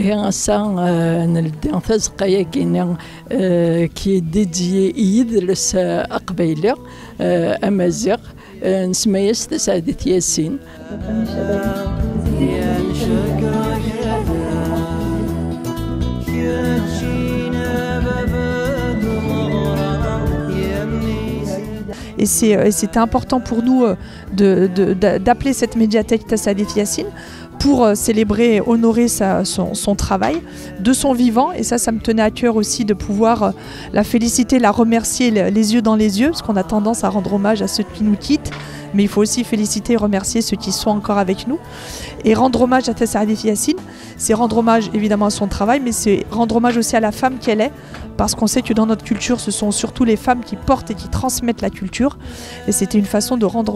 هي سا نلدي تزقيا كينا كي ديدي يدرس أقبيلة أمازيغ نسميس تسعدت ياسين. Et c'était important pour nous d'appeler cette médiathèque Tassadit Yassine pour célébrer et honorer son travail de son vivant. Et ça me tenait à cœur aussi de pouvoir la féliciter, la remercier les yeux dans les yeux, parce qu'on a tendance à rendre hommage à ceux qui nous quittent. Mais il faut aussi féliciter et remercier ceux qui sont encore avec nous. Et rendre hommage à Tassadit Yassine, c'est rendre hommage évidemment à son travail, mais c'est rendre hommage aussi à la femme qu'elle est, parce qu'on sait que dans notre culture, ce sont surtout les femmes qui portent et qui transmettent la culture. Et c'était une façon de rendre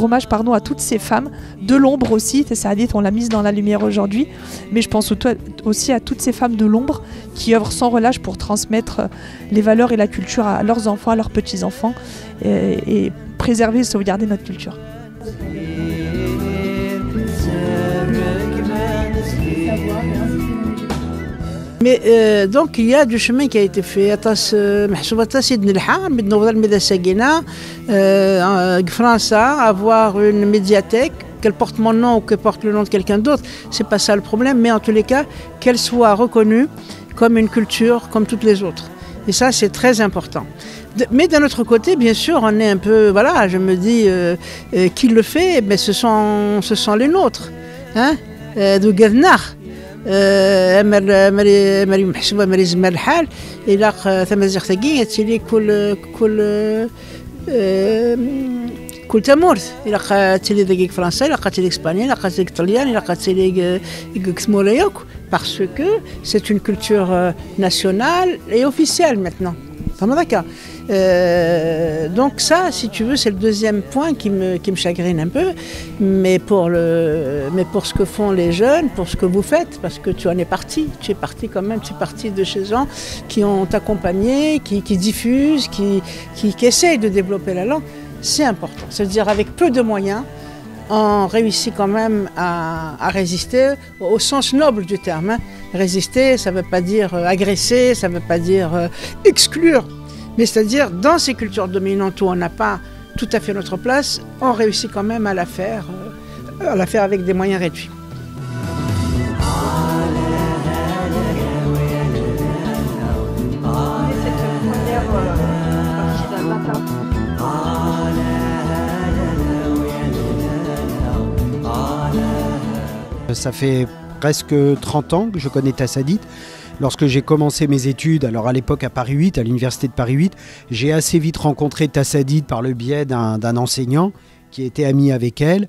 hommage à toutes ces femmes, de l'ombre aussi. Tassadit, on l'a mise dans la lumière aujourd'hui, mais je pense aussi à toutes ces femmes de l'ombre qui œuvrent sans relâche pour transmettre les valeurs et la culture à leurs enfants, à leurs petits-enfants, et préserver et sauvegarder notre culture. Mais donc il y a du chemin qui a été fait. France, avoir une médiathèque, qu'elle porte mon nom ou qu'elle porte le nom de quelqu'un d'autre, c'est pas ça le problème, mais en tous les cas, qu'elle soit reconnue comme une culture comme toutes les autres. Et ça, c'est très important. Mais d'un autre côté, bien sûr, on est un peu, voilà, je me dis, qui le fait, mais ce sont les nôtres, hein, de Gavnar. مري محسوبه مري زمان الحال الى ثمازيغ ثقي تيلي كل تمورث الى قاتلي دقيق فرنسا الى قاتلي اسبانيا الى قاتلي طليان الى قاتلي كسموليوك parce que c'est une culture nationale et officielle maintenant. D'accord. Donc ça, si tu veux, c'est le deuxième point qui me chagrine un peu, mais pour ce que font les jeunes, pour ce que vous faites, parce que tu es parti quand même, tu es parti de chez gens qui ont accompagné, qui diffusent, qui essayent de développer la langue, c'est important. C'est-à-dire avec peu de moyens, on réussit quand même à résister au sens noble du terme. Hein. Résister, ça ne veut pas dire agresser, ça ne veut pas dire exclure, mais c'est-à-dire dans ces cultures dominantes où on n'a pas tout à fait notre place, on réussit quand même à la faire avec des moyens réduits. Ça fait presque 30 ans que je connais Tassadit. Lorsque j'ai commencé mes études, alors à l'époque à Paris 8, à l'université de Paris 8, j'ai assez vite rencontré Tassadit par le biais d'un enseignant qui était ami avec elle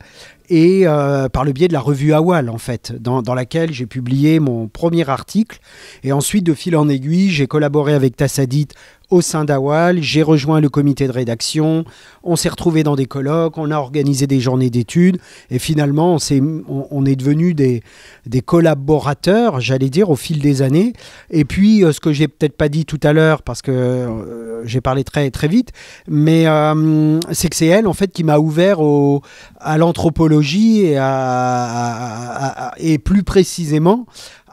et par le biais de la revue Awal en fait, dans laquelle j'ai publié mon premier article. Et ensuite, de fil en aiguille, j'ai collaboré avec Tassadit au sein d'Awal, j'ai rejoint le comité de rédaction, on s'est retrouvés dans des colloques, on a organisé des journées d'études et finalement on est devenus des collaborateurs, j'allais dire, au fil des années. Et puis ce que j'ai peut-être pas dit tout à l'heure parce que j'ai parlé très très vite, mais c'est que c'est elle en fait qui m'a ouvert à l'anthropologie et plus précisément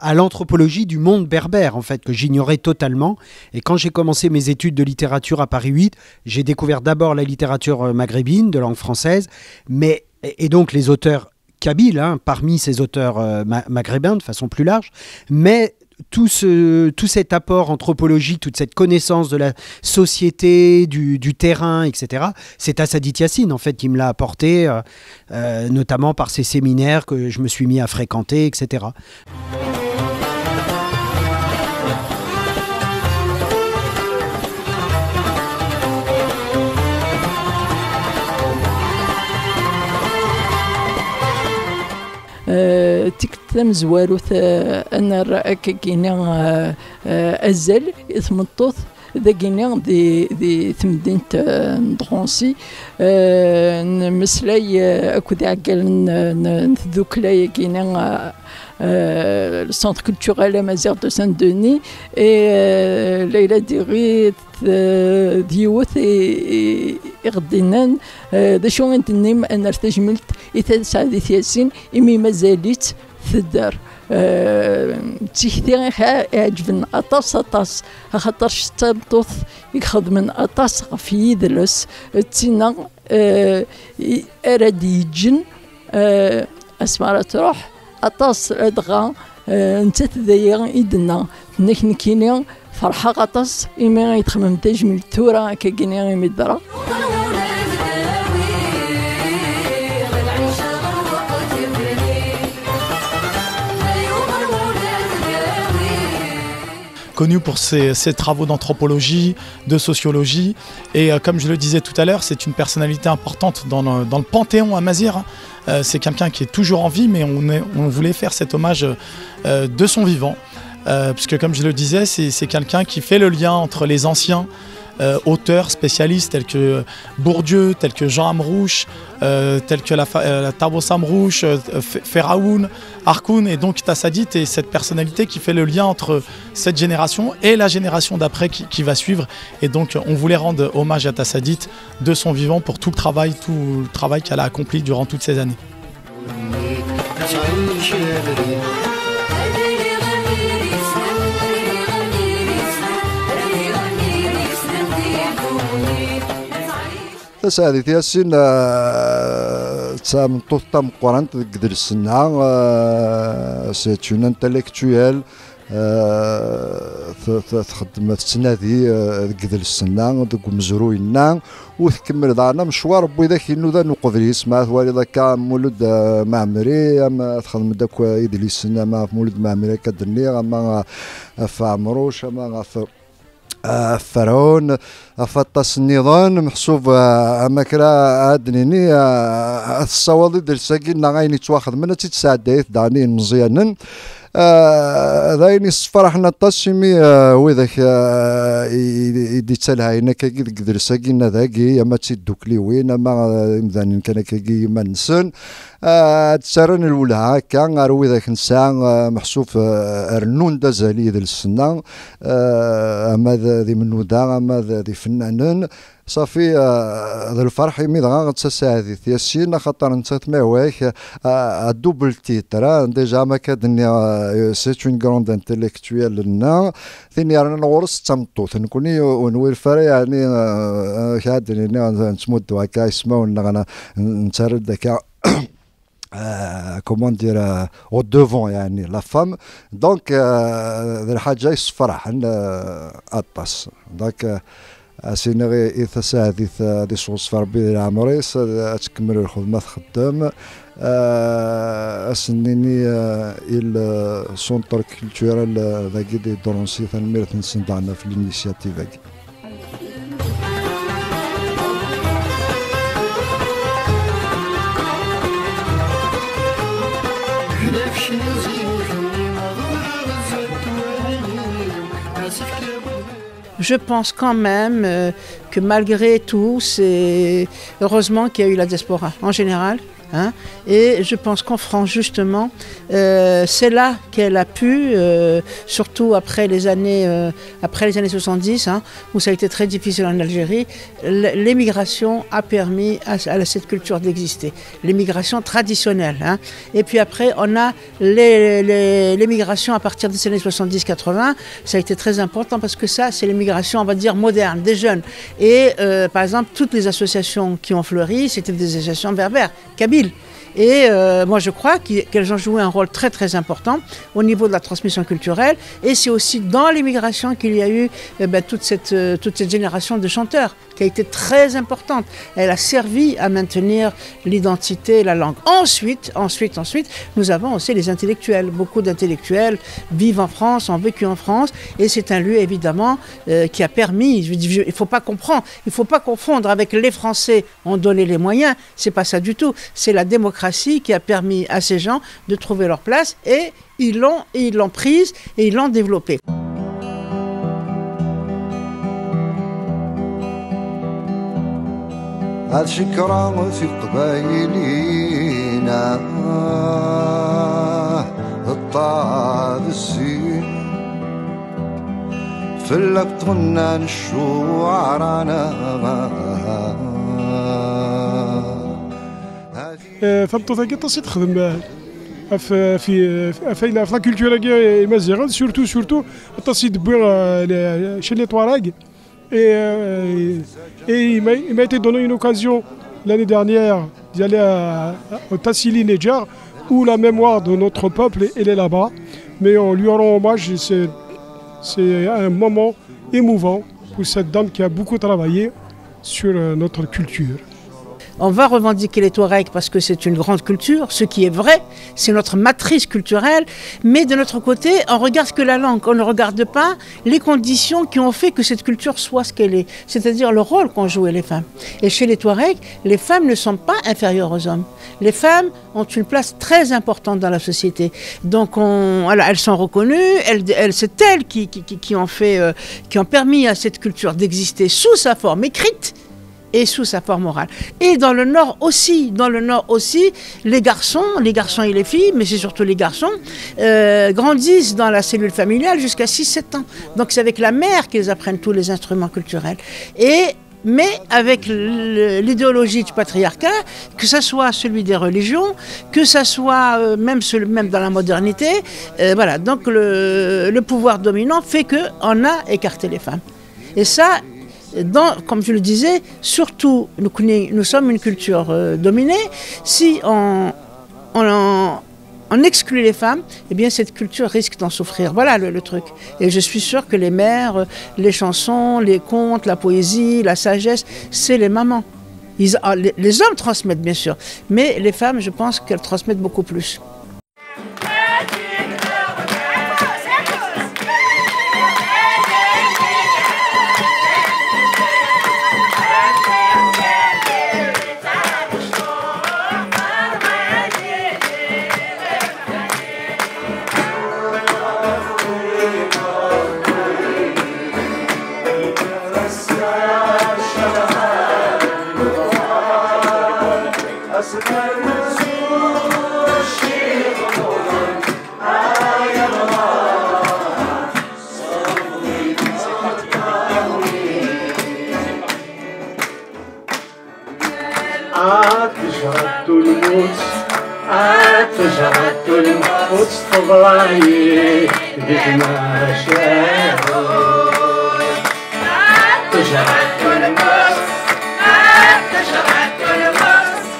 à l'anthropologie du monde berbère, en fait, que j'ignorais totalement. Et quand j'ai commencé mes études de littérature à Paris 8, j'ai découvert d'abord la littérature maghrébine, de langue française, et donc les auteurs kabyles, hein, parmi ces auteurs maghrébins de façon plus large, mais tout cet apport anthropologique, toute cette connaissance de la société, du terrain, etc., c'est Tassadit Yassine en fait qui me l'a apporté, notamment par ces séminaires que je me suis mis à fréquenter, etc. تكتم زواروث أنا رأيك كينا أزل ثمطوث ذاكينا دي ثمدينة ندغونسي نمسلاي أكو عقل نذوكلاي كينا السنتر كولتورال مازيغ دو سان دوني ليلى ديغي ديوث غدينان دا شو غنتنيم أنا ارتجملت إذا سعدت ياسين إمي مازالت تدار تيكتي يعجبن أطاس خاطر التمطوط يخدم أطاس في يدلس تينا أراد يجن أسمارة تروح أطاس أدغى نتا تدايا إدنا نكيني فرحة غطاس إما يتخمم تجمل تورا كاكيني مدرا Connu pour ses travaux d'anthropologie, de sociologie. Et comme je le disais tout à l'heure, c'est une personnalité importante dans le panthéon amazigh. C'est quelqu'un qui est toujours en vie, mais on voulait faire cet hommage de son vivant. Puisque comme je le disais, c'est quelqu'un qui fait le lien entre les anciens auteurs spécialistes tels que Bourdieu, tels que Jean Amrouche, tels que la Tabos Amrouche, Feraoun, Harkoun et donc Tassadit, et cette personnalité qui fait le lien entre cette génération et la génération d'après qui va suivre. Et donc on voulait rendre hommage à Tassadit de son vivant pour tout le travail qu'elle a accompli durant toutes ces années. تساعدت ياسين تام طوطام قران تقدر السنة سيت اون انتليكتويل تخدم تنادي قدر السنة دوك مزروينا وتكمل دارنا مشوار بوي ذاك انو ذا نقدر يسمع ثوالي ذاك مولود معمري اما تخدم داك يدلي السنة ما مولود معمري كدني اما فعمروش اما فرعون فطاس النظام محسوب مكرا ادنيني الصوالي ديال ساكن غايني تواخذ منها تساعد دايت داني مزيانا ذايني فرحنا التصمي وذاك يدي تسالها هنا كي قدر ساكن ذاكي اما تيدوك لي وين اما مذانين كان كي ما نسن تسرن الاولى هكا غير ذاك نساء محسوب رنون دازالي ديال السنه اما ذي منو دا اما ذي فنانين صافي هذا الفرح يميد غتساعد ياسين خاطر انت تماواك الدوبل تيتر ديجا ما كادني سي اون كروند انتيليكتويال لنا ثاني رانا نورس تمطوط نكوني ونوير فرا يعني كادني نتمد هكا يسمعونا نترد هكا comment dire au devant يعني la femme donc الحاجه يصفرح الطاس دونك سينغي إثاساديث دي صوص فربي العمريس تكمل الخدمة خدام أسنيني إل سونتر كولتورال ذاكي دي درونسي ثانميرت نسندعنا في الانيشياتيف ذاكي. Je pense quand même que malgré tout, c'est heureusement qu'il y a eu la diaspora en général. Hein, et je pense qu'en France, justement, c'est là qu'elle a pu, surtout après les années 70, hein, où ça a été très difficile en Algérie, l'émigration a permis à cette culture d'exister, l'émigration traditionnelle. Hein. Et puis après, on a l'émigration à partir des années 70-80, ça a été très important parce que ça, c'est l'émigration, on va dire, moderne, des jeunes. Et par exemple, toutes les associations qui ont fleuri, c'était des associations berbères, kabyles. Et moi je crois qu'elles ont joué un rôle très très important au niveau de la transmission culturelle, et c'est aussi dans l'immigration qu'il y a eu toute cette génération de chanteurs qui a été très importante. Elle a servi à maintenir l'identité et la langue. Ensuite, nous avons aussi les intellectuels. Beaucoup d'intellectuels vivent en France, ont vécu en France, et c'est un lieu évidemment qui a permis, il ne faut pas confondre avec les Français ont donné les moyens, c'est pas ça du tout, c'est la démocratie qui a permis à ces gens de trouver leur place, et ils l'ont prise et ils l'ont développée. الشكرا في قبايلينا الطاب الزين في اللبط غنى الشعرانا فهمتو ذاك الطاس تخدم في la culture المزيغه surtout atas يدبر chez les Touaregs et il m'a été donné une occasion l'année dernière d'y aller au Tassili Nedjar où la mémoire de notre peuple elle est là-bas, mais on lui rend hommage. C'est un moment émouvant pour cette dame qui a beaucoup travaillé sur notre culture. On va revendiquer les Touaregs parce que c'est une grande culture, ce qui est vrai, c'est notre matrice culturelle, mais de notre côté, on regarde que la langue, on ne regarde pas les conditions qui ont fait que cette culture soit ce qu'elle est, c'est-à-dire le rôle qu'ont joué les femmes. Et chez les Touaregs, les femmes ne sont pas inférieures aux hommes. Les femmes ont une place très importante dans la société. Donc elles sont reconnues, c'est elles qui ont permis à cette culture d'exister sous sa forme écrite et sous sa forme orale. Et dans le Nord aussi, les garçons et les filles, mais c'est surtout les garçons, grandissent dans la cellule familiale jusqu'à 6-7 ans. Donc c'est avec la mère qu'ils apprennent tous les instruments culturels. Mais avec l'idéologie du patriarcat, que ce soit celui des religions, que ce soit même dans la modernité, voilà. Donc le pouvoir dominant fait qu'on a écarté les femmes. Et ça, comme je le disais, surtout, nous sommes une culture dominée. Si on exclut les femmes, eh bien cette culture risque d'en souffrir. Voilà le truc. Et je suis sûre que les mères, les chansons, les contes, la poésie, la sagesse, c'est les mamans. Les hommes transmettent bien sûr, mais les femmes, je pense qu'elles transmettent beaucoup plus. أتجرد الموت تضايق بما شاء أتجرد الموت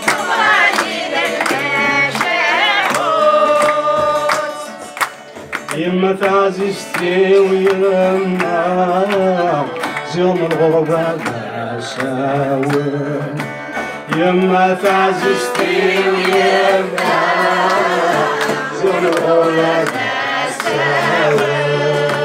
تضايق بما شاء يما تعزيزتي ويما زيوم الغربة مساوي يما تعزيزتي ويما زيوم الغربة مساوي